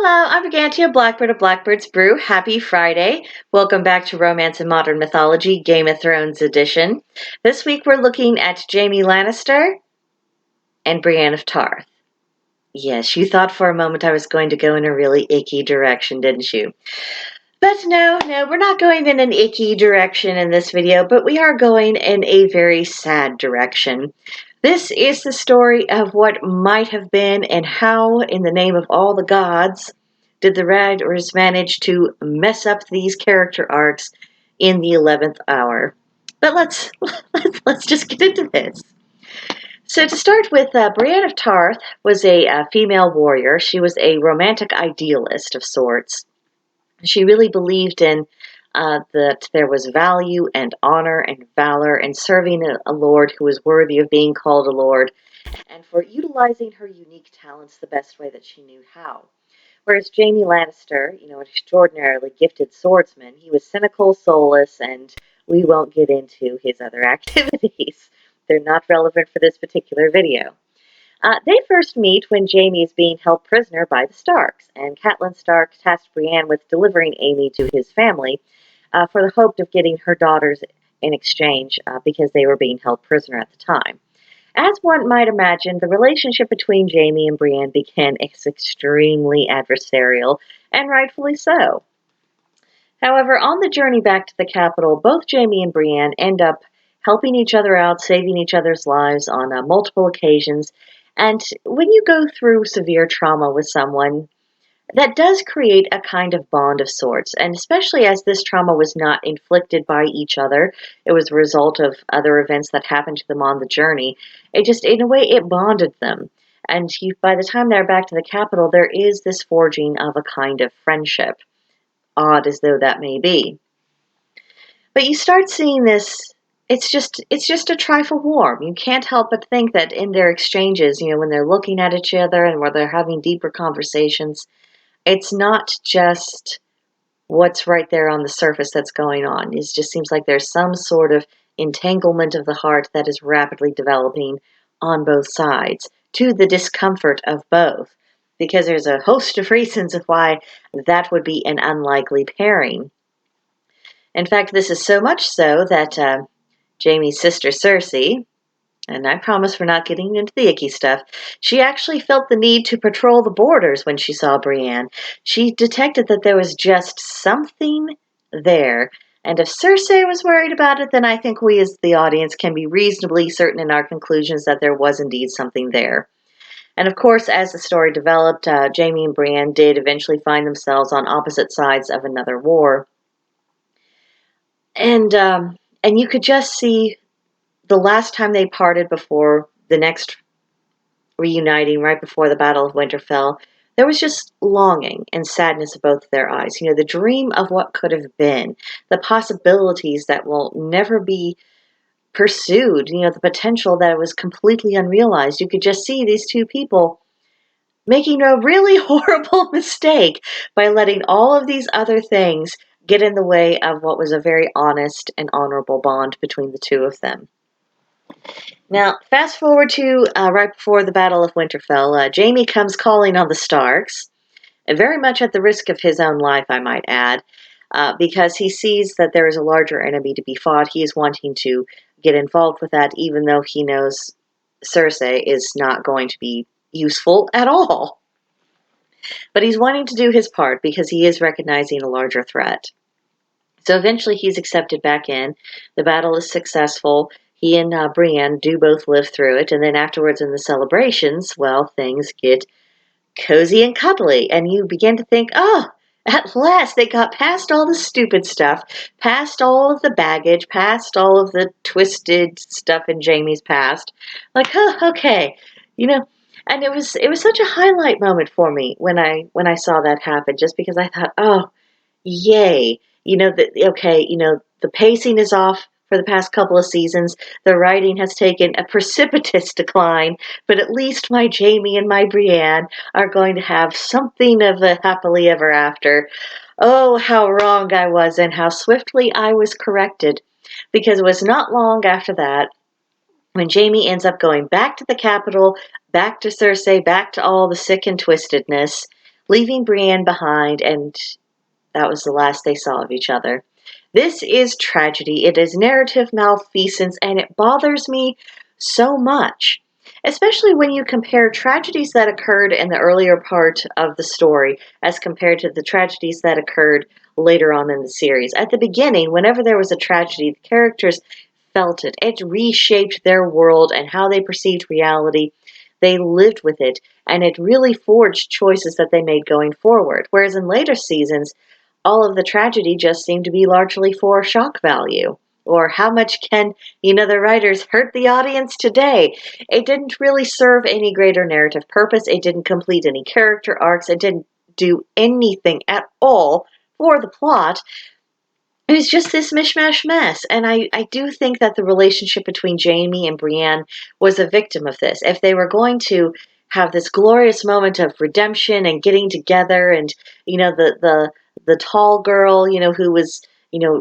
Hello, I'm Brigantia, Blackbird of Blackbird's Brew. Happy Friday. Welcome back to Romance and Modern Mythology, Game of Thrones edition. This week we're looking at Jaime Lannister and Brienne of Tarth. Yes, you thought for a moment I was going to go in a really icky direction, didn't you? But no, we're not going in an icky direction in this video, but we are going in a very sad direction. This is the story of what might have been and how, in the name of all the gods, did the writers manage to mess up these character arcs in the 11th hour. But let's just get into this. So to start with, Brienne of Tarth was a female warrior. She was a romantic idealist of sorts. She really believed in that there was value and honor and valor in serving a lord who was worthy of being called a lord, and for utilizing her unique talents the best way that she knew how. Whereas Jaime Lannister, an extraordinarily gifted swordsman, he was cynical, soulless, and we won't get into his other activities. They're not relevant for this particular video. They first meet when Jaime is being held prisoner by the Starks, and Catelyn Stark tasked Brienne with delivering Amy to his family for the hope of getting her daughters in exchange because they were being held prisoner at the time. As one might imagine, the relationship between Jaime and Brienne became extremely adversarial, and rightfully so. However, on the journey back to the capital, both Jaime and Brienne end up helping each other out, saving each other's lives on multiple occasions. And when you go through severe trauma with someone, that does create a kind of bond of sorts. And especially as this trauma was not inflicted by each other, it was a result of other events that happened to them on the journey. It just, in a way, it bonded them. And by the time they're back to the capital, there is this forging of a kind of friendship, odd as though that may be. But you start seeing this. It's just a trifle warm. You can't help but think that in their exchanges, when they're looking at each other and where they're having deeper conversations, it's not just what's right there on the surface that's going on. It just seems like there's some sort of entanglement of the heart that is rapidly developing on both sides, to the discomfort of both, because there's a host of reasons of why that would be an unlikely pairing. In fact, this is so much so that Jaime's sister Cersei, and I promise we're not getting into the icky stuff, she actually felt the need to patrol the borders when she saw Brienne. She detected that there was just something there. And if Cersei was worried about it, then I think we as the audience can be reasonably certain in our conclusions that there was indeed something there. And of course, as the story developed, Jaime and Brienne did eventually find themselves on opposite sides of another war. And you could just see the last time they parted before the next reuniting, right before the Battle of Winterfell, there was just longing and sadness in both of their eyes. The dream of what could have been, the possibilities that will never be pursued, the potential that was completely unrealized. You could just see these two people making a really horrible mistake by letting all of these other things get in the way of what was a very honest and honorable bond between the two of them. Now, fast forward to right before the Battle of Winterfell, Jaime comes calling on the Starks, and very much at the risk of his own life, I might add, because he sees that there is a larger enemy to be fought. He is wanting to get involved with that, even though he knows Cersei is not going to be useful at all. But he's wanting to do his part because he is recognizing a larger threat. So eventually he's accepted back in. The battle is successful. He and Brienne do both live through it. And then afterwards in the celebrations, well, things get cozy and cuddly. And you begin to think, oh, at last they got past all the stupid stuff, past all of the baggage, past all of the twisted stuff in Jaime's past. Like, oh, okay. And it was such a highlight moment for me when I saw that happen, just because I thought, oh, yay. The pacing is off for the past couple of seasons. The writing has taken a precipitous decline, but at least my Jaime and my Brienne are going to have something of a happily ever after. Oh, how wrong I was and how swiftly I was corrected, because it was not long after that when Jaime ends up going back to the capital, back to Cersei, back to all the sick and twistedness, leaving Brienne behind, and that was the last they saw of each other. This is tragedy. It is narrative malfeasance, and it bothers me so much. Especially when you compare tragedies that occurred in the earlier part of the story as compared to the tragedies that occurred later on in the series. At the beginning, whenever there was a tragedy, the characters felt it. It reshaped their world and how they perceived reality. They lived with it, and it really forged choices that they made going forward. Whereas in later seasons, all of the tragedy just seemed to be largely for shock value. Or how much can, the writers hurt the audience today? It didn't really serve any greater narrative purpose. It didn't complete any character arcs. It didn't do anything at all for the plot. It was just this mishmash mess. And I do think that the relationship between Jaime and Brienne was a victim of this. If they were going to have this glorious moment of redemption and getting together, and, the tall girl, who was,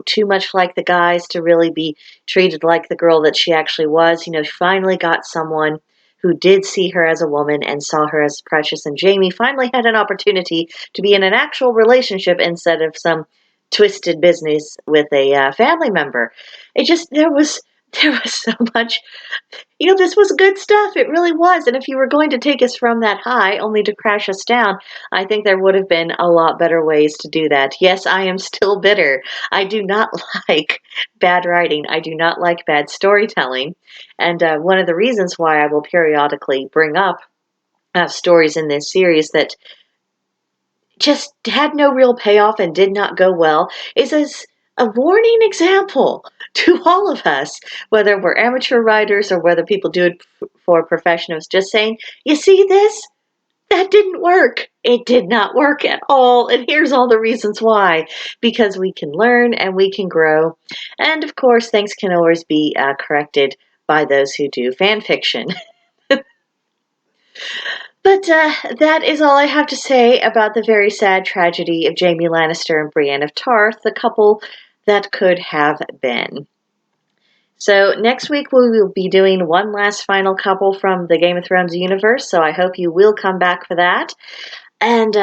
too much like the guys to really be treated like the girl that she actually was, finally got someone who did see her as a woman and saw her as precious. And Jaime finally had an opportunity to be in an actual relationship instead of some twisted business with a family member. It just there was so much. This was good stuff. It really was. And if you were going to take us from that high only to crash us down, I think there would have been a lot better ways to do that. Yes, I am still bitter. I do not like bad writing. I do not like bad storytelling. And one of the reasons why I will periodically bring up stories in this series that just had no real payoff and did not go well is as a warning example to all of us, whether we're amateur writers or whether people do it for professionals, just saying, you see this? That didn't work. It did not work at all. And here's all the reasons why. Because we can learn and we can grow. And of course, things can always be corrected by those who do fan fiction. But that is all I have to say about the very sad tragedy of Jaime Lannister and Brienne of Tarth, the couple that could have been. So next week we will be doing one last final couple from the Game of Thrones universe, so I hope you will come back for that. And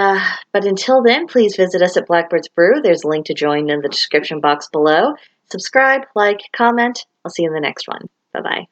but until then, please visit us at Blackbird's Brew. There's a link to join in the description box below. Subscribe, like, comment. I'll see you in the next one. Bye-bye.